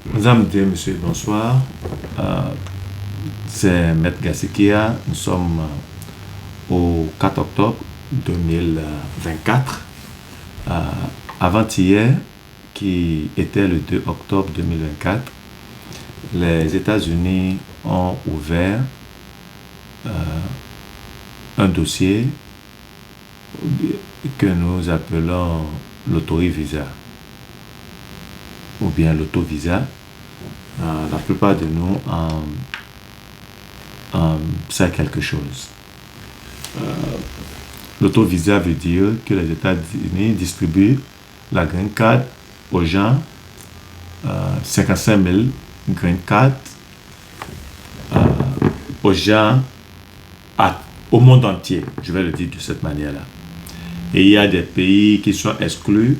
Mesdames et messieurs, bonsoir. C'est Maître Gassikia. Nous sommes au 4 octobre 2024. Avant-hier, qui était le 2 octobre 2024, les États-Unis ont ouvert un dossier que nous appelons l'autovisa ou bien l'autovisa. La plupart de nous savent quelque chose. L'autovisa veut dire que les États-Unis distribuent la green card aux gens, 55 000 green card aux gens au monde entier, je vais le dire de cette manière-là. Et il y a des pays qui sont exclus.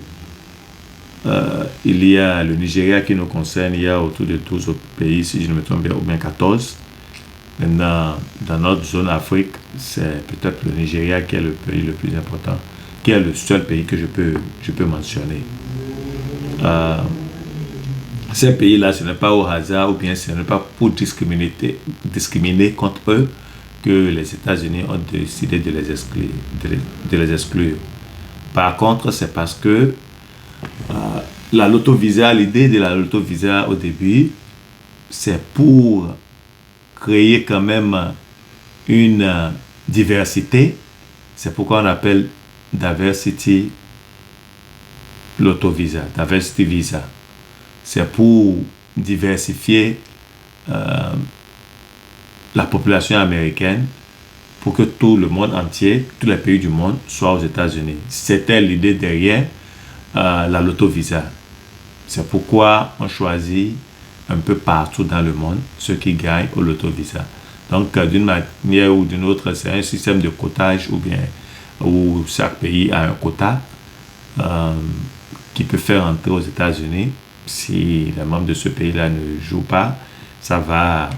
Il y a le Nigeria qui nous concerne, il y a autour de 12 autres pays, si je ne me trompe bien, ou bien 14. Maintenant, dans notre zone Afrique, c'est peut-être le Nigeria qui est le pays le plus important, qui est le seul pays que je peux mentionner. Ces pays-là, ce n'est pas au hasard ou bien ce n'est pas pour discriminer contre eux que les États-Unis ont décidé de les exclure. Par contre, c'est parce que l'idée de la l'autovisa au début, c'est pour créer quand même une diversité. C'est pourquoi on appelle diversity l'autovisa, diversity visa. C'est pour diversifier la population américaine pour que tout le monde entier, tous les pays du monde soient aux États-Unis. C'était l'idée derrière la l'autovisa. C'est pourquoi on choisit un peu partout dans le monde ceux qui gagnent au l'autovisa. Donc, d'une manière ou d'une autre, c'est un système de quotage où chaque pays a un quota qui peut faire entrer aux États-Unis. Si les membres de ce pays-là ne jouent pas, ça va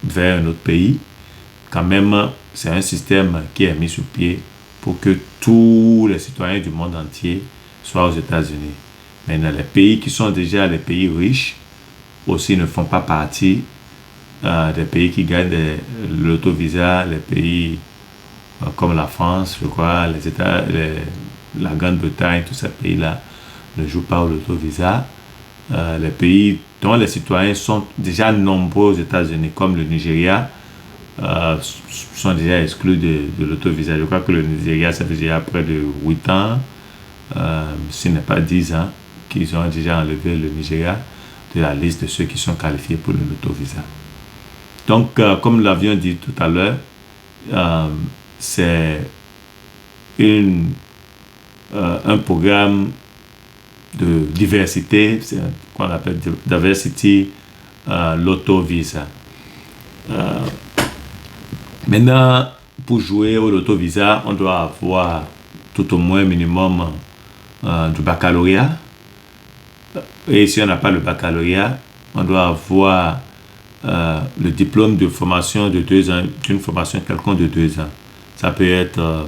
vers un autre pays. Quand même, c'est un système qui est mis sur pied pour que tous les citoyens du monde entier soient aux États-Unis. Maintenant, les pays qui sont déjà les pays riches aussi ne font pas partie des pays qui gagnent l'autovisa, les pays comme la France, je crois, la Grande-Bretagne, tous ces pays-là ne jouent pas au l'autovisa. Les pays dont les citoyens sont déjà nombreux aux États-Unis, comme le Nigeria, sont déjà exclus de l'autovisa. Je crois que le Nigeria, ça fait déjà près de 8 ans, ce n'est pas 10 ans, qu'ils ont déjà enlevé le Nigeria de la liste de ceux qui sont qualifiés pour l'autovisa. Donc, comme nous l'avions dit tout à l'heure, c'est un programme de diversité, c'est qu'on appelle diversity l'autovisa. Maintenant, pour jouer au l'autovisa, on doit avoir tout au moins minimum du baccalauréat. Et si on n'a pas le baccalauréat, on doit avoir le diplôme de formation de 2 ans, d'une formation quelconque de 2 ans. Ça peut être,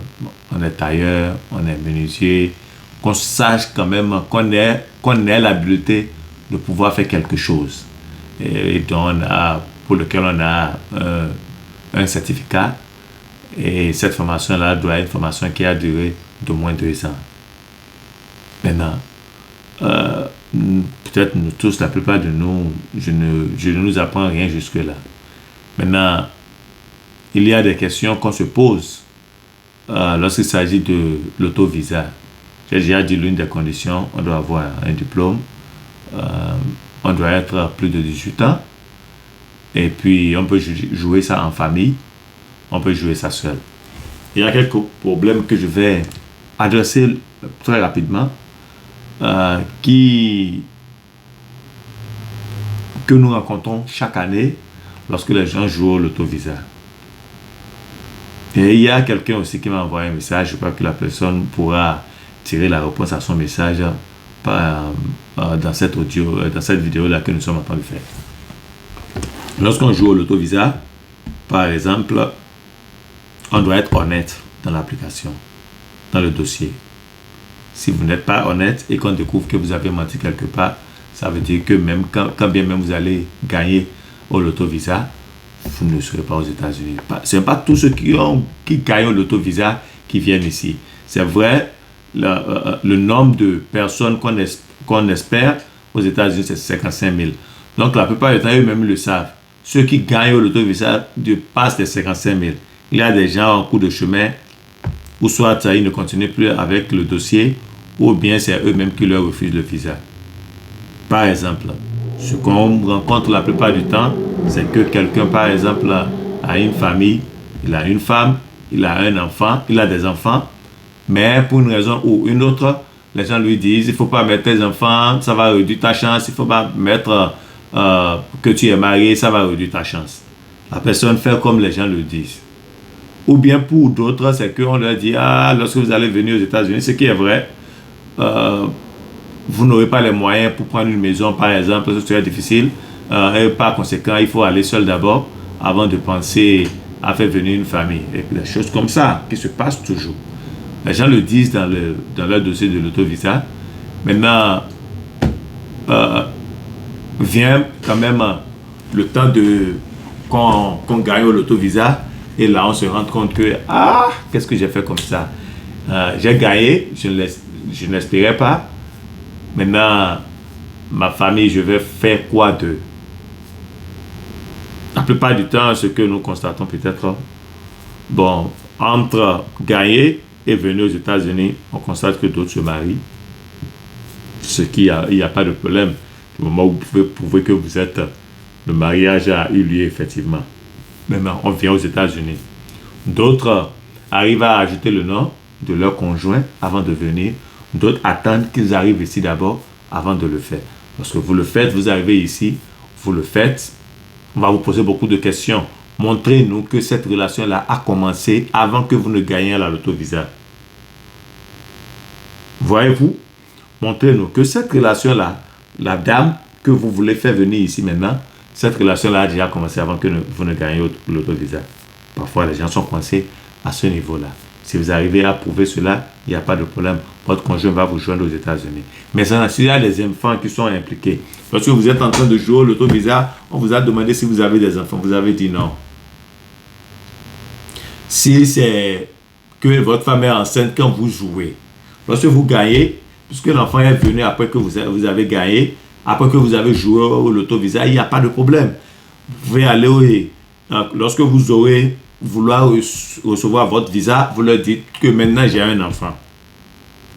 on est tailleur, on est menuisier, qu'on sache quand même qu'on ait l'habileté de pouvoir faire quelque chose. Et donc pour lequel on a un certificat. Et cette formation-là doit être une formation qui a duré d'au moins 2 ans. Maintenant, peut-être nous tous, la plupart de nous, je ne nous apprends rien jusque-là. Maintenant, il y a des questions qu'on se pose lorsqu'il s'agit de l'autovisa. J'ai déjà dit l'une des conditions, on doit avoir un diplôme, on doit être plus de 18 ans, et puis on peut jouer ça en famille, on peut jouer ça seul. Il y a quelques problèmes que je vais adresser très rapidement, que nous rencontrons chaque année lorsque les gens jouent au l'autovisa. Et il y a quelqu'un aussi qui m'a envoyé un message, je crois que la personne pourra tirer la réponse à son message dans cette vidéo-là que nous sommes en train de faire. Lorsqu'on joue au l'autovisa, par exemple, on doit être honnête dans l'application, dans le dossier. Si vous n'êtes pas honnête et qu'on découvre que vous avez menti quelque part, Ça veut dire que même quand bien même vous allez gagner au loto visa, vous ne serez pas aux États-Unis. Ce n'est pas tous ceux qui gagnent au loto visa qui viennent ici. C'est vrai, le nombre de personnes qu'on espère aux États-Unis, c'est 55 000. Donc la plupart du temps, eux-mêmes le savent. Ceux qui gagnent au loto visa dépassent les 55 000. Il y a des gens en cours de chemin ou soit ils ne continuent plus avec le dossier, ou bien c'est eux-mêmes qui leur refusent le visa. Par exemple, ce qu'on rencontre la plupart du temps, c'est que quelqu'un, par exemple, a une famille, il a une femme, il a un enfant, il a des enfants, mais pour une raison ou une autre, les gens lui disent, il ne faut pas mettre tes enfants, ça va réduire ta chance, il ne faut pas mettre que tu es marié, ça va réduire ta chance. La personne fait comme les gens le disent. Ou bien pour d'autres, c'est qu'on leur dit, ah, lorsque vous allez venir aux États-Unis, ce qui est vrai, vous n'aurez pas les moyens pour prendre une maison, par exemple, ce serait difficile. Et par conséquent, il faut aller seul d'abord avant de penser à faire venir une famille. Et des choses comme ça qui se passent toujours. Les gens le disent dans leur dossier de l'auto-visa. Maintenant, vient quand même le temps qu'on gagne l'auto-visa. Et là, on se rend compte que, qu'est-ce que j'ai fait comme ça? J'ai gagné, je ne l'espérais pas. Maintenant, ma famille, je vais faire quoi d'eux? La plupart du temps, ce que nous constatons peut-être, bon, entre gagner et venir aux États-Unis, on constate que d'autres se marient. Ce qui il n'y a pas de problème. Du moment où vous pouvez prouver que vous êtes, le mariage a eu lieu effectivement. Maintenant, on vient aux États-Unis. D'autres arrivent à ajouter le nom de leur conjoint avant de venir. D'autres attendent qu'ils arrivent ici d'abord avant de le faire. Lorsque vous le faites, vous arrivez ici, vous le faites, on va vous poser beaucoup de questions. Montrez-nous que cette relation-là a commencé avant que vous ne gagniez la loto-visa. Voyez-vous? Montrez-nous que cette relation-là, la dame que vous voulez faire venir ici maintenant, cette relation-là a déjà commencé avant que vous ne gagniez l'auto-visa. Parfois, les gens sont coincés à ce niveau-là. Si vous arrivez à prouver cela, il n'y a pas de problème. Votre conjoint va vous joindre aux États-Unis. Mais s'il y a des enfants qui sont impliqués, lorsque vous êtes en train de jouer l'auto-visa, on vous a demandé si vous avez des enfants. Vous avez dit non. Si c'est que votre femme est enceinte quand vous jouez, lorsque vous gagnez, puisque l'enfant est venu après que vous avez gagné, après que vous avez joué au loto-visa, il n'y a pas de problème. Vous pouvez aller, lorsque vous aurez vouloir recevoir votre visa, vous leur dites que maintenant j'ai un enfant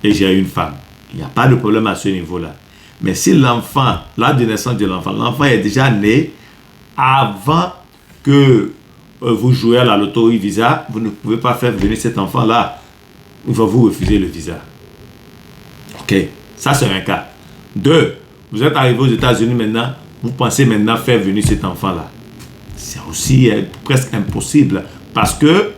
et j'ai une femme. Il n'y a pas de problème à ce niveau-là. Mais si l'enfant, l'âge de naissance de l'enfant est déjà né avant que vous jouez à la loterie visa, vous ne pouvez pas faire venir cet enfant-là. Il va vous refuser le visa. Ok, ça c'est un cas. 2, vous êtes arrivé aux États-Unis maintenant, vous pensez maintenant faire venir cet enfant-là. C'est aussi presque impossible parce que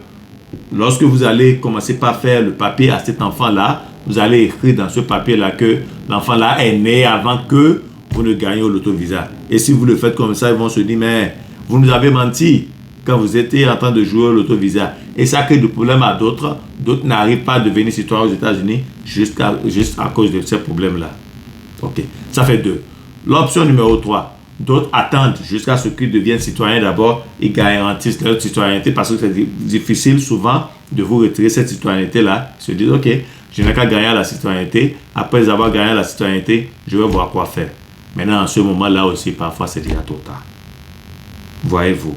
lorsque vous allez commencer par faire le papier à cet enfant-là, vous allez écrire dans ce papier-là que l'enfant-là est né avant que vous ne gagnez l'auto-visa. Et si vous le faites comme ça, ils vont se dire, mais vous nous avez menti quand vous étiez en train de jouer l'auto-visa. Et ça crée des problèmes à d'autres. D'autres n'arrivent pas à devenir citoyens aux États-Unis juste à cause de ces problèmes-là. Ok, ça fait 2. L'option numéro 3. D'autres attendent jusqu'à ce qu'ils deviennent citoyens d'abord et garantissent leur citoyenneté parce que c'est difficile souvent de vous retirer cette citoyenneté-là. Ils se disent, ok, je n'ai qu'à gagner la citoyenneté. Après avoir gagné la citoyenneté, je vais voir quoi faire. Maintenant, en ce moment-là aussi, parfois, c'est déjà trop tard. Voyez-vous.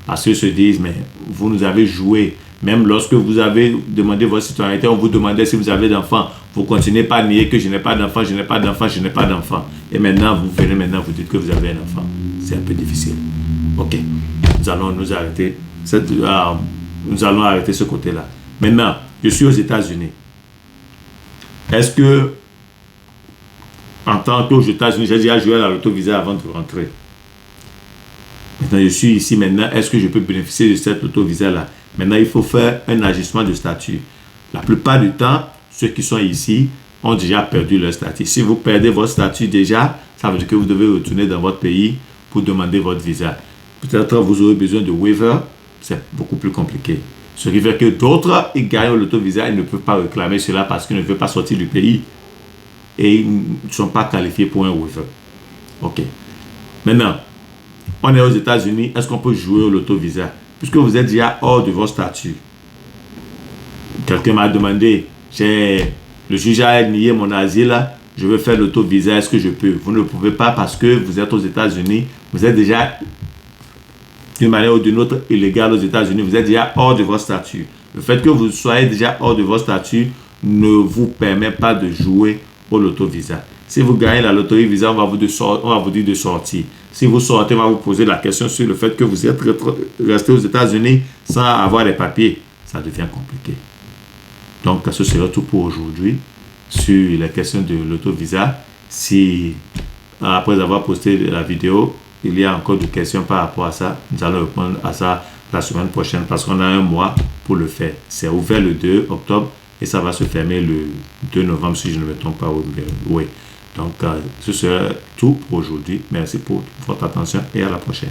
Parce qu'ils se disent, mais vous nous avez joué. Même lorsque vous avez demandé votre citoyenneté, on vous demandait si vous avez d'enfants. Vous continuez pas à nier que je n'ai pas d'enfant, je n'ai pas d'enfant, je n'ai pas d'enfant. Et maintenant, vous venez maintenant, vous dites que vous avez un enfant. C'est un peu difficile. Ok, nous allons nous arrêter. Nous allons arrêter ce côté-là. Maintenant, je suis aux États-Unis. Est-ce que, en tant qu'aux États-Unis, j'ai déjà joué à la loto-visa avant de rentrer? Maintenant, je suis ici maintenant. Est-ce que je peux bénéficier de cette loto-visa-là? Maintenant, il faut faire un ajustement de statut. La plupart du temps, ceux qui sont ici ont déjà perdu leur statut. Si vous perdez votre statut déjà, ça veut dire que vous devez retourner dans votre pays pour demander votre visa. Peut-être vous aurez besoin de waiver. C'est beaucoup plus compliqué. Ce qui fait que d'autres, ils gagnent l'auto-visa, ils ne peuvent pas réclamer cela parce qu'ils ne veulent pas sortir du pays et ils ne sont pas qualifiés pour un waiver. Ok. Maintenant, on est aux États-Unis. Est-ce qu'on peut jouer au loto-visa? Puisque vous êtes déjà hors de votre statut. Quelqu'un m'a demandé, le juge a nié mon asile, je veux faire l'auto-visa, est-ce que je peux? Vous ne le pouvez pas parce que vous êtes aux États-Unis, vous êtes déjà d'une manière ou d'une autre illégal aux États-Unis, vous êtes déjà hors de votre statut. Le fait que vous soyez déjà hors de votre statut ne vous permet pas de jouer au loto-visa. Si vous gagnez la loterie visa, on va vous dire de sortir. Si vous sortez, on va vous poser la question sur le fait que vous êtes resté aux États-Unis sans avoir les papiers. Ça devient compliqué. Donc, ce sera tout pour aujourd'hui sur les questions de l'auto-visa. Si, après avoir posté la vidéo, il y a encore des questions par rapport à ça, nous allons répondre à ça la semaine prochaine parce qu'on a un mois pour le faire. C'est ouvert le 2 octobre et ça va se fermer le 2 novembre si je ne me trompe pas. Oui. Donc, ce sera tout pour aujourd'hui. Merci pour votre attention et à la prochaine.